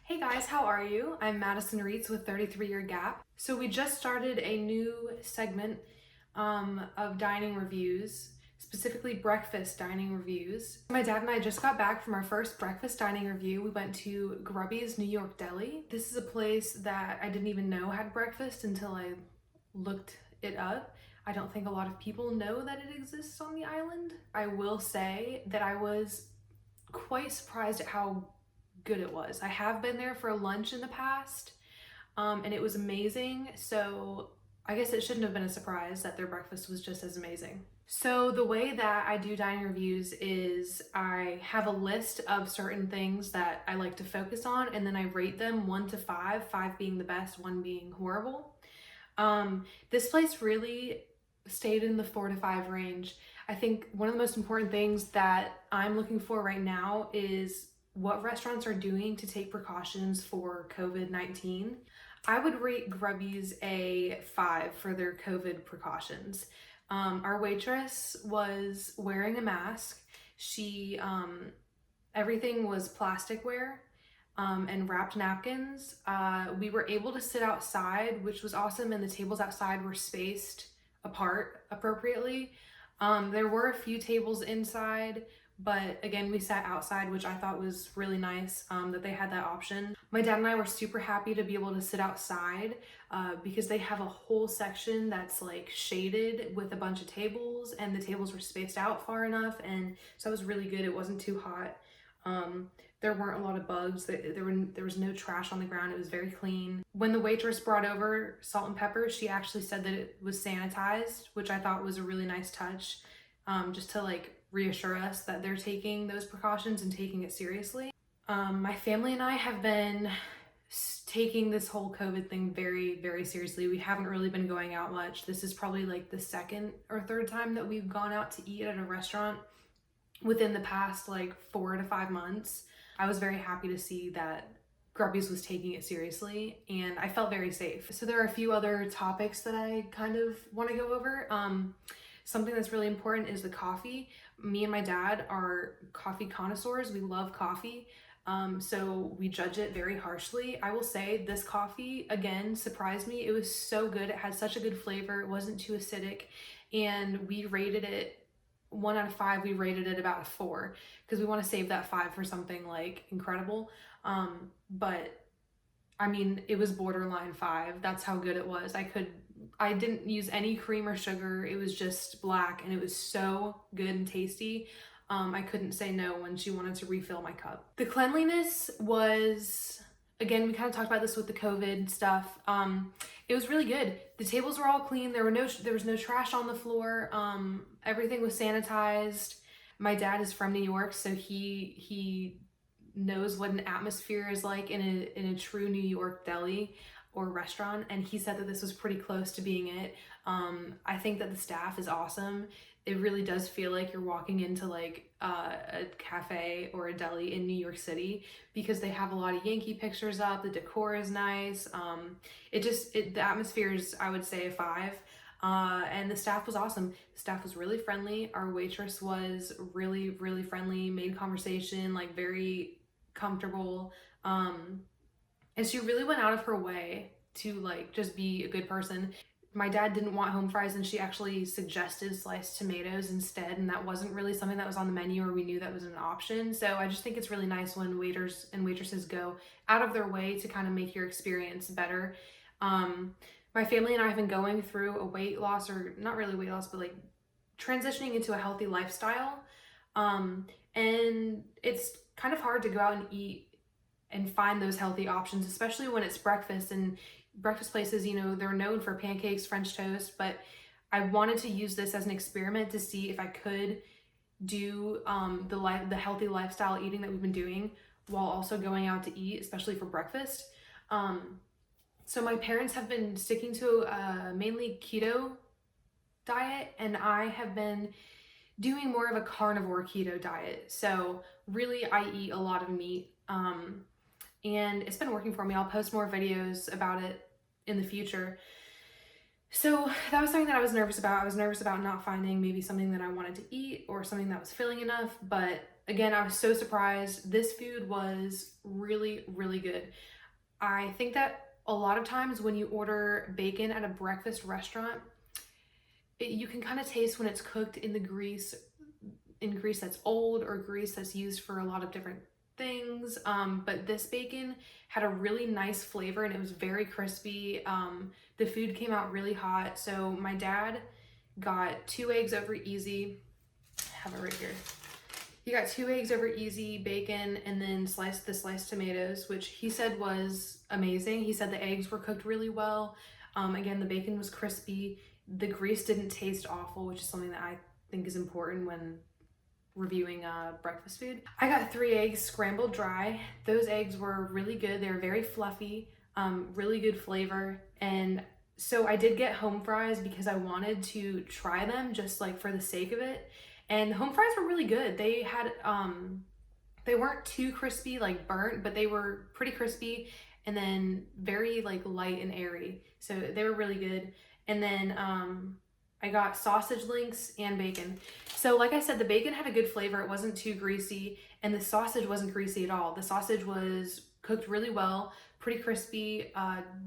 Hey guys, how are you? I'm Madison Reitz with 33 Year Gap. So we just started a new segment of dining reviews, specifically breakfast dining reviews. My dad and I just got back from our first breakfast dining review. We went to Gruby's New York Deli. This is a place that I didn't even know had breakfast until I looked it up. I don't think a lot of people know that it exists on the island. I will say that I was quite surprised at how good it was. I have been there for lunch in the past, and it was amazing. So I guess it shouldn't have been a surprise that their breakfast was just as amazing. So the way that I do dining reviews is I have a list of certain things that I like to focus on, and then I rate them 1 to 5, 5 being the best, 1 being horrible. This place really stayed in the 4 to 5 range. I think one of the most important things that I'm looking for right now is what restaurants are doing to take precautions for COVID-19. I would rate Gruby's a 5 for their COVID precautions. Our waitress was wearing a mask. Everything was plasticware and wrapped napkins. We were able to sit outside, which was awesome, and the tables outside were spaced apart appropriately. There were a few tables inside, but again, we sat outside, which I thought was really nice that they had that option. My dad and I were super happy to be able to sit outside because they have a whole section that's like shaded with a bunch of tables, and the tables were spaced out far enough, and so it was really good. It wasn't too hot. There weren't a lot of bugs. There was no trash on the ground. It was very clean. When the waitress brought over salt and pepper, she actually said that it was sanitized, which I thought was a really nice touch, just to like reassure us that they're taking those precautions and taking it seriously. My family and I have been taking this whole COVID thing very, very seriously. We haven't really been going out much. This is probably like the second or third time that we've gone out to eat at a restaurant within the past like 4 to 5 months. I was very happy to see that Gruby's was taking it seriously, and I felt very safe. So there are a few other topics that I kind of want to go over. Something that's really important is the coffee. Me and my dad are coffee connoisseurs. We love coffee. So we judge it very harshly. I will say this coffee, again, surprised me. It was so good. It had such a good flavor. It wasn't too acidic. And we rated it 1 out of 5. We rated it about a 4 because we want to save that 5 for something like incredible. But I mean, it was borderline 5. That's how good it was. I didn't use any cream or sugar. It was just black, and it was so good and tasty. I couldn't say no when she wanted to refill my cup. The cleanliness was, again, we kind of talked about this with the COVID stuff. It was really good. The tables were all clean. There was no trash on the floor. Everything was sanitized. My dad is from New York, so he knows what an atmosphere is like in a true New York deli or restaurant, and he said that this was pretty close to being it. I think that the staff is awesome. It really does feel like you're walking into like a cafe or a deli in New York City because they have a lot of Yankee pictures up. The decor is nice. The atmosphere is, I would say, a 5. And the staff was awesome. The staff was really friendly. Our waitress was really, really friendly, made conversation, like very comfortable. And she really went out of her way to like just be a good person. My dad didn't want home fries, and she actually suggested sliced tomatoes instead, and that wasn't really something that was on the menu or we knew that was an option. So I just think it's really nice when waiters and waitresses go out of their way to kind of make your experience better. My family and I have been going through a weight loss, or not really weight loss, but like transitioning into a healthy lifestyle. And it's kind of hard to go out and eat and find those healthy options, especially when it's breakfast. And breakfast places, you know, they're known for pancakes, French toast, but I wanted to use this as an experiment to see if I could do the healthy lifestyle eating that we've been doing while also going out to eat, especially for breakfast. So my parents have been sticking to a mainly keto diet, and I have been doing more of a carnivore keto diet. So really, I eat a lot of meat. And it's been working for me. I'll post more videos about it in the future. So that was something that I was nervous about. I was nervous about not finding maybe something that I wanted to eat or something that was filling enough, but Again, I was so surprised. This food was really, really good. I think that a lot of times when you order bacon at a breakfast restaurant, you can kind of taste when it's cooked in the grease, in grease that's old or grease that's used for a lot of different things. But this bacon had a really nice flavor and it was very crispy. The food came out really hot. So my dad got 2 eggs over easy. I have it right here. He got 2 eggs over easy, bacon, and then sliced tomatoes, which he said was amazing. He said the eggs were cooked really well. Again, the bacon was crispy. The grease didn't taste awful, which is something that I think is important when reviewing breakfast food. I got 3 eggs scrambled dry. Those eggs were really good. They were very fluffy, really good flavor. And so I did get home fries because I wanted to try them just like for the sake of it. And the home fries were really good. They had, they weren't too crispy, like burnt, but they were pretty crispy and then very like light and airy. So they were really good. And then I got sausage links and bacon. So like I said, the bacon had a good flavor. It wasn't too greasy and the sausage wasn't greasy at all. The sausage was cooked really well, pretty crispy,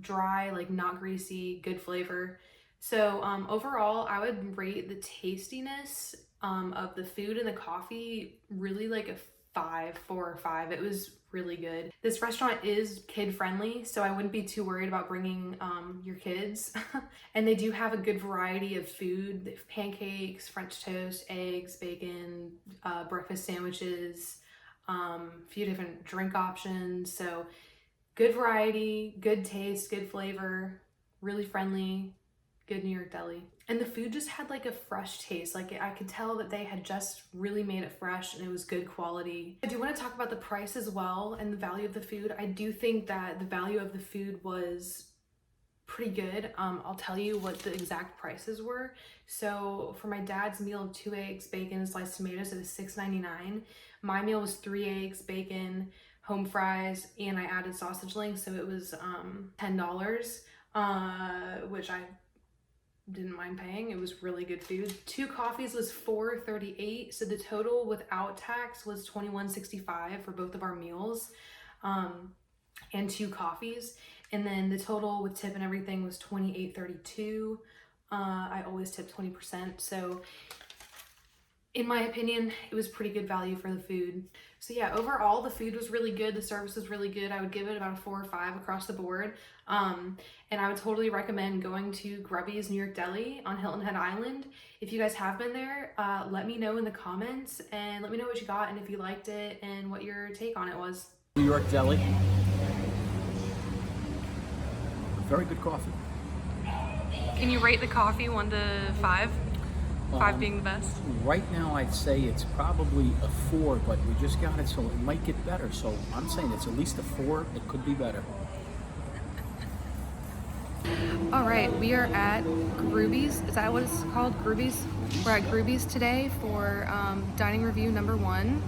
dry, like not greasy, good flavor. So overall, I would rate the tastiness of the food and the coffee really like a 4 or 5. It was really good. This restaurant is kid friendly, so I wouldn't be too worried about bringing your kids. And they do have a good variety of food. They have pancakes, French toast, eggs, bacon, breakfast sandwiches, a few different drink options. So good variety, good taste, good flavor, really friendly, good New York deli. And the food just had like a fresh taste. Like I could tell that they had just really made it fresh and it was good quality. I do want to talk about the price as well and the value of the food. I do think that the value of the food was pretty good. I'll tell you what the exact prices were. So for my dad's meal of 2 eggs, bacon, and sliced tomatoes, it was $6.99. My meal was 3 eggs, bacon, home fries, and I added sausage links, so it was $10, which I didn't mind paying. It was really good food. 2 coffees was $4.38, so the total without tax was $21.65 for both of our meals, and 2 coffees. And then the total with tip and everything was $28.32. I always tip 20%, so in my opinion, it was pretty good value for the food. So yeah, overall, the food was really good. The service was really good. I would give it about a 4 or 5 across the board. And I would totally recommend going to Gruby's New York Deli on Hilton Head Island. If you guys have been there, let me know in the comments and let me know what you got and if you liked it and what your take on it was. New York Deli. Very good coffee. Can you rate the coffee 1 to 5? 5 being the best? Right now I'd say it's probably a 4, but we just got it, so it might get better. So I'm saying it's at least a 4. It could be better. All right, we are at Gruby's. Is that what it's called? Gruby's? We're at Gruby's today for dining review number 1.